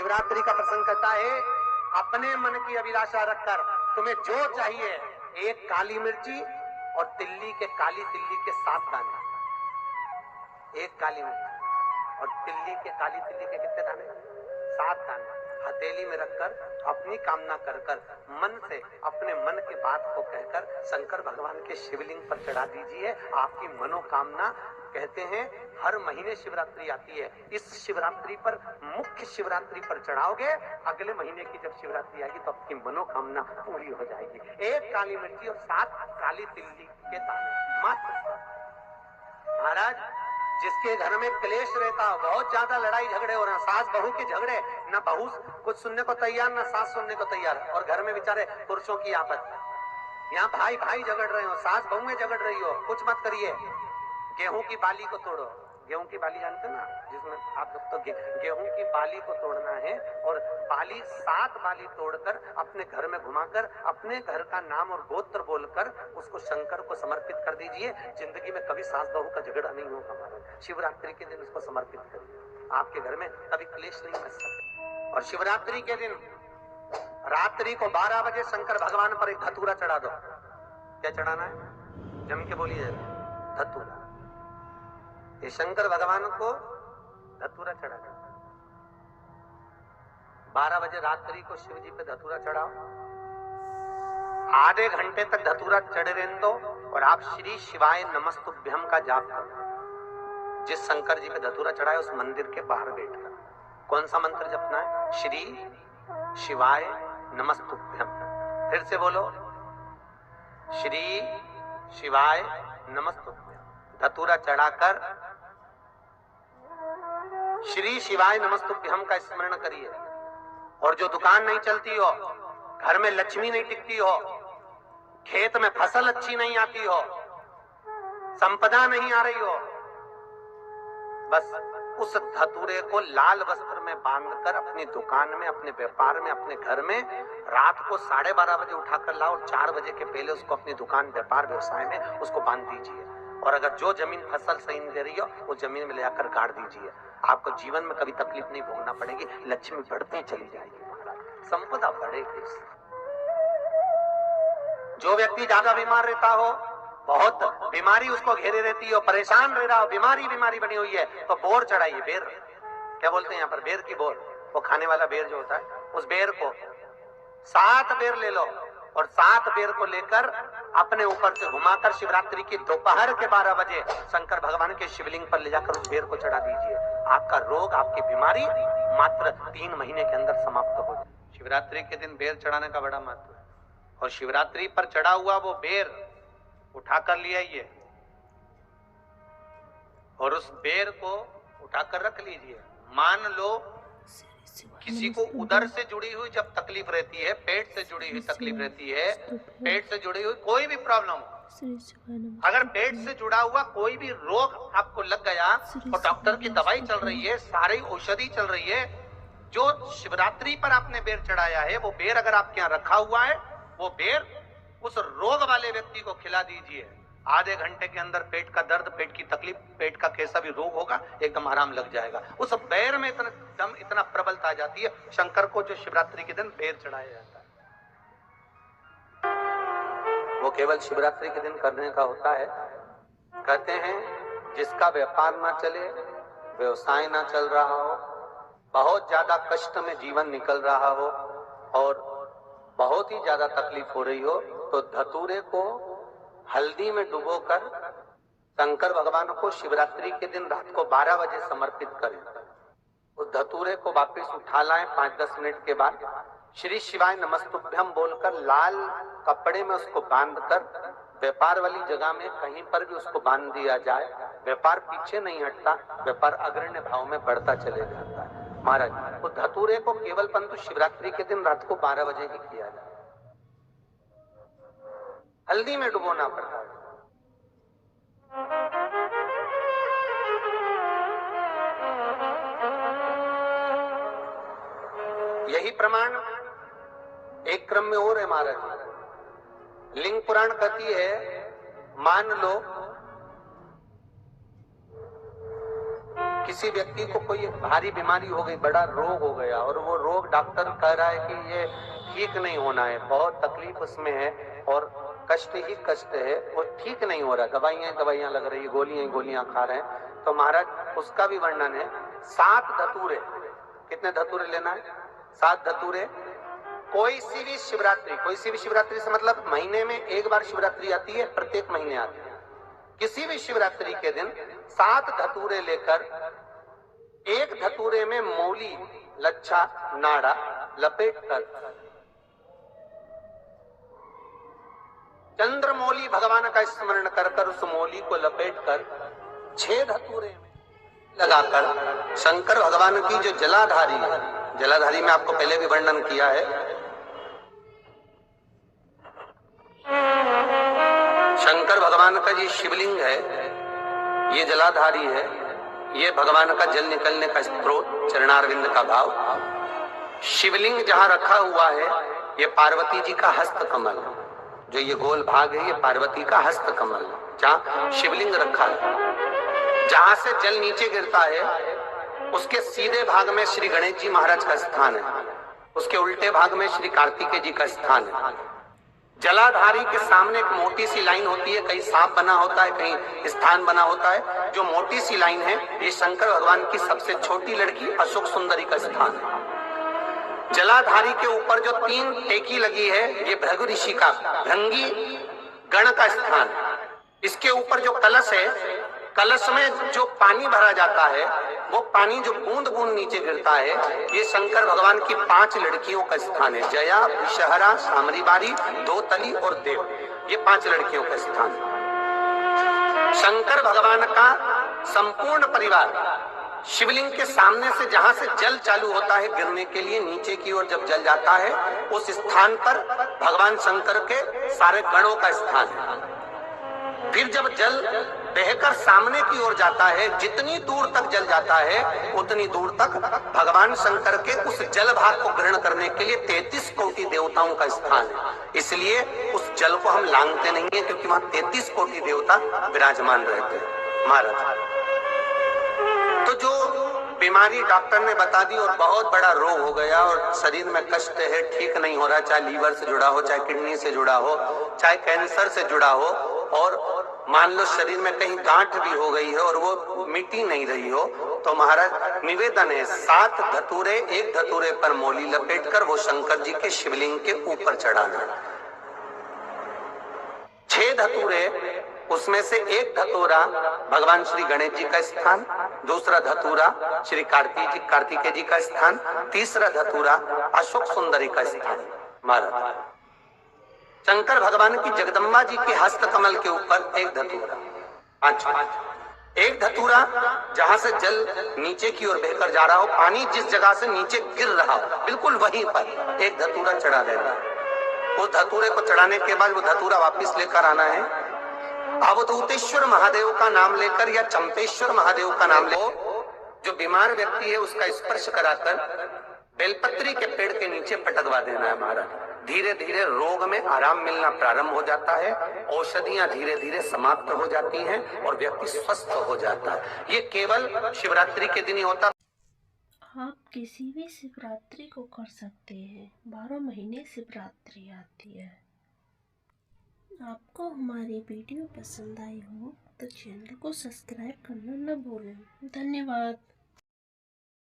शिवरात्रि का प्रसंग कहता है, अपने मन की अभिलाषा रखकर तुम्हें जो चाहिए, एक काली मिर्ची और काली तिल्ली के 7 दाने। एक काली मिर्ची और काली तिल्ली के कितने दाने? 7 दाने हथेली में रखकर अपनी कामना कर कर मन से अपने मन की बात को कहकर शंकर भगवान के शिवलिंग पर चढ़ा दीजिए। आपकी मनोकामना, कहते हैं हर महीने शिवरात्रि आती है, इस शिवरात्रि पर, मुख्य शिवरात्रि पर चढ़ाओगे, अगले महीने की जब शिवरात्रि आएगी तो आपकी मनोकामना पूरी हो जाएगी। एक काली मिर्ची और 7 काली तिल्ली के दाने मात्र। महाराज, जिसके घर में क्लेश रहता हो, बहुत ज्यादा लड़ाई झगड़े हो रहे हैं, सास बहू के झगड़े, ना बहू कुछ सुनने को तैयार ना सास सुनने को तैयार, और घर में बेचारे पुरुषों की आपस, यहाँ भाई भाई झगड़ रहे हो, सास बहू में झगड़ रही हो, कुछ मत करिए, गेहूं की बाली को तोड़ो। गेहूं की बाली जानते ना, जिसमें आप लोग तो गेहूं की बाली को तोड़ना है, और बाली 7 बाली तोड़कर अपने घर में घुमाकर अपने घर का नाम और गोत्र बोलकर उसको शंकर को समर्पित कर दीजिए। जिंदगी में कभी सास बहू का झगड़ा नहीं होगा। महाराज, शिवरात्रि के दिन उसको समर्पित करिए, आपके घर में कभी क्लेश नहीं बच सकता। और शिवरात्रि के दिन रात्रि को 12 बजे शंकर भगवान पर एक धतूरा चढ़ा दो। क्या चढ़ाना है? जम के बोलिए, धतूरा। ये शंकर भगवान को धतूरा चढ़ा दो। 12 बजे रात्रि को शिव जी पे धतूरा चढ़ाओ, आधे घंटे तक धतूरा चढ़े रहने दो, और आप श्री शिवाय नमस्तुभ्यम का जाप करो। जिस शंकर जी पे धतूरा चढ़ाए उस मंदिर के बाहर बैठकर कौन सा मंत्र जपना है? श्री शिवाय नमस्तुभ्यम। फिर से बोलो, श्री शिवाय नमस्तुभ्यम। धतूरा चढ़ाकर श्री शिवाय नमस्तुभ्यम का स्मरण करिए। और जो दुकान नहीं चलती हो, घर में लक्ष्मी नहीं टिकती हो, खेत में फसल अच्छी नहीं आती हो, संपदा नहीं आ रही हो, बस उस धतूरे को लाल वस्त्र में बांधकर अपनी दुकान में, अपने व्यापार में, अपने घर में रात को 12:30 बजे उठाकर लाओ, और 4 बजे के पहले उसको अपनी दुकान, व्यापार, व्यवसाय में उसको बांध दीजिए। और अगर जो जमीन फसल सही नहीं दे रही हो, वो जमीन में ले आकर गाड़ दीजिए। आपको जीवन में कभी तकलीफ नहीं भोगना पड़ेगी, लक्ष्मी बढ़ती चली जाएगी, संपदा बढ़ेगी। जो व्यक्ति ज्यादा बीमार रहता हो, बहुत बीमारी उसको घेरे रहती हो, परेशान रह रहा हो, बीमारी बनी हुई है, तो बोर चढ़ाइए। बेर, क्या बोलते हैं यहाँ पर? बेर की बोर, वो खाने वाला बेर जो होता है, उस बेर को 7 बेर ले लो, और 7 बेर को लेकर अपने ऊपर से घुमाकर शिवरात्रि की दोपहर के 12 बजे शंकर भगवान के शिवलिंग पर ले जाकर उस बेर को चढ़ा दीजिए। आपका रोग, आपकी बीमारी मात्र 3 महीने के अंदर समाप्त हो जाए। शिवरात्रि के दिन बेर चढ़ाने का बड़ा महत्व है। और शिवरात्रि पर चढ़ा हुआ वो बेर उठाकर ले आइए, और उस बेर को उठाकर रख लीजिए। मान लो किसी को उदर से जुड़ी हुई जब तकलीफ रहती है, पेट से जुड़ी हुई तकलीफ रहती है, पेट से जुड़ी हुई कोई भी प्रॉब्लम हो, अगर पेट से जुड़ा हुआ कोई भी रोग आपको लग गया और डॉक्टर की दवाई चल रही है, सारी औषधि चल रही है, जो शिवरात्रि पर आपने बेर चढ़ाया है, वो बेर अगर आपके यहाँ रखा हुआ है, वो बेर उस रोग वाले व्यक्ति को खिला दीजिए। आधे घंटे के अंदर पेट का दर्द, पेट की तकलीफ, पेट का कैसा भी रोग होगा, एकदम आराम लग जाएगा। उस बेर में इतना प्रबलता आ जाती है। शंकर को जो शिवरात्रि के दिन बेर चढ़ाया जाता है, वो केवल शिवरात्रि के दिन करने का होता है। कहते हैं जिसका व्यापार ना चले, व्यवसाय ना चल रहा हो, बहुत ज्यादा कष्ट में जीवन निकल रहा हो, और बहुत ही ज्यादा तकलीफ हो रही हो, तो धतूरे को हल्दी में डुबोकर शंकर भगवान को शिवरात्रि के दिन रात को 12 बजे समर्पित करें। उस धतूरे को वापस उठा लाएं 5-10 मिनट के बाद, श्री शिवाय नमस्तुभ्यम बोलकर लाल कपड़े में उसको बांधकर व्यापार वाली जगह में कहीं पर भी उसको बांध दिया जाए। व्यापार पीछे नहीं हटता, व्यापार अग्रण्य भाव में बढ़ता चले जाता है। महाराज, उस धतूरे को केवल परंतु शिवरात्रि के दिन रात को 12 बजे ही किया जाए, हल्दी में डुबोना पड़ता है। यही प्रमाण एक क्रम में और है महाराज। लिंग पुराण कहती है, मान लो किसी व्यक्ति को कोई एक भारी बीमारी हो गई, बड़ा रोग हो गया, और वो रोग डॉक्टर कह रहा है कि ये ठीक नहीं होना है, बहुत तकलीफ उसमें है और कष्ट ही कष्ट है, वो ठीक नहीं हो रहा, दवाइयां लग रही है, गोलियां खा रहे हैं, तो महाराज उसका भी वर्णन है। 7 धतूरे, कितने धतूरे लेना है? 7 धतूरे। कोई सी भी शिवरात्रि से मतलब महीने में एक बार शिवरात्रि आती है, प्रत्येक महीने आती है। किसी भी शिवरात्रि के दिन 7 धतूरे लेकर, एक धतूरे में मौली, लच्छा, नाड़ा लपेटकर, चंद्रमौली भगवान का स्मरण कर उस मौली को लपेटकर 6 धतूरे में लगाकर शंकर भगवान की जो जलाधारी है, जलाधारी में आपको पहले भी वर्णन किया है, शंकर भगवान का ये शिवलिंग है, ये जलाधारी है, ये भगवान का जल निकलने का स्रोत, चरणारविंद का भाव। शिवलिंग जहां रखा हुआ है ये पार्वती जी का हस्त कमल, जो ये गोल भाग है ये पार्वती का हस्त कमल, जहां शिवलिंग रखा है। जहां से जल नीचे गिरता है उसके सीधे भाग में श्री गणेश जी महाराज का स्थान है, उसके उल्टे भाग में श्री कार्तिकेय जी का स्थान है। जलाधारी के सामने एक मोटी सी लाइन होती है, कहीं सांप बना होता है, कहीं स्थान बना होता है। जो मोटी सी लाइन है ये शंकर भगवान की सबसे छोटी लड़की अशोक सुंदरी का स्थान है। जलाधारी के ऊपर जो 3 टेकी लगी है ये भृगु ऋषि का, भृंगी गण का स्थान है। इसके ऊपर जो कलश है, कलश में जो पानी भरा जाता है वो पानी जो बूंद बूंद नीचे गिरता है, ये शंकर भगवान की 5 लड़कियों का स्थान है। जया, विषहरा, सामरीबारी, दोतली और देव, ये 5 लड़कियों का स्थान है। शंकर भगवान का संपूर्ण परिवार शिवलिंग के सामने से, जहां से जल चालू होता है गिरने के लिए, नीचे की ओर जब जल जाता है उस स्थान पर भगवान शंकर के सारे गणों का स्थान है। फिर जब जल बहकर सामने की ओर जाता है, जितनी दूर तक जल जाता है उतनी दूर तक भगवान शंकर के उस जल भाग को ग्रहण करने के लिए 33 कोटि देवताओं का स्थान है। इसलिए उस जल को हम लांघते नहीं है, क्योंकि वहां 33 कोटि देवता विराजमान रहते हैं महाराज। तो जो बीमारी डॉक्टर ने बता दी और बहुत बड़ा रोग हो गया और शरीर में कष्ट है, ठीक नहीं हो रहा, चाहे लीवर से जुड़ा हो, चाहे किडनी से जुड़ा हो, चाहे कैंसर से जुड़ा हो, और मान लो शरीर में कहीं गांठ भी हो गई है और वो मिटी नहीं रही हो, तो महाराज निवेदन है 7 धतूरे, एक धतूरे पर मौली लपेटकर वो शंकर जी के शिवलिंग के ऊपर चढ़ाना। 6 धतूरे, उसमें से एक धतूरा भगवान श्री गणेश जी का स्थान, दूसरा धतूरा श्री कार्तिकेय जी का स्थान, तीसरा धतूरा अशोक सुंदरी का स्थान। महाराज शंकर भगवान की जगदम्बा जी के हस्त कमल के ऊपर एक धतूरा। अच्छा, एक धतूरा जहां से जल नीचे की ओर बहकर जा रहा हो, पानी जिस जगह से नीचे गिर रहा हो बिल्कुल वहीं पर एक धतूरा चढ़ा देना। उस धतूरे को चढ़ाने के बाद वो धतूरा वापिस लेकर आना है। अवधूतेश्वर महादेव का नाम लेकर या चंपेश्वर महादेव का नाम ले, जो बीमार व्यक्ति है उसका स्पर्श कराकर बेलपत्री के पेड़ के नीचे पटकवा देना है महाराज। धीरे धीरे रोग में आराम मिलना प्रारंभ हो जाता है, औषधियां धीरे धीरे समाप्त हो जाती हैं और व्यक्ति स्वस्थ हो जाता है। ये केवल शिवरात्रि के दिन ही होता। आप किसी भी शिवरात्रि को कर सकते हैं, 12 महीने शिवरात्रि आती है। आपको हमारी वीडियो पसंद आई हो तो चैनल को सब्सक्राइब करना न भूलें। धन्यवाद।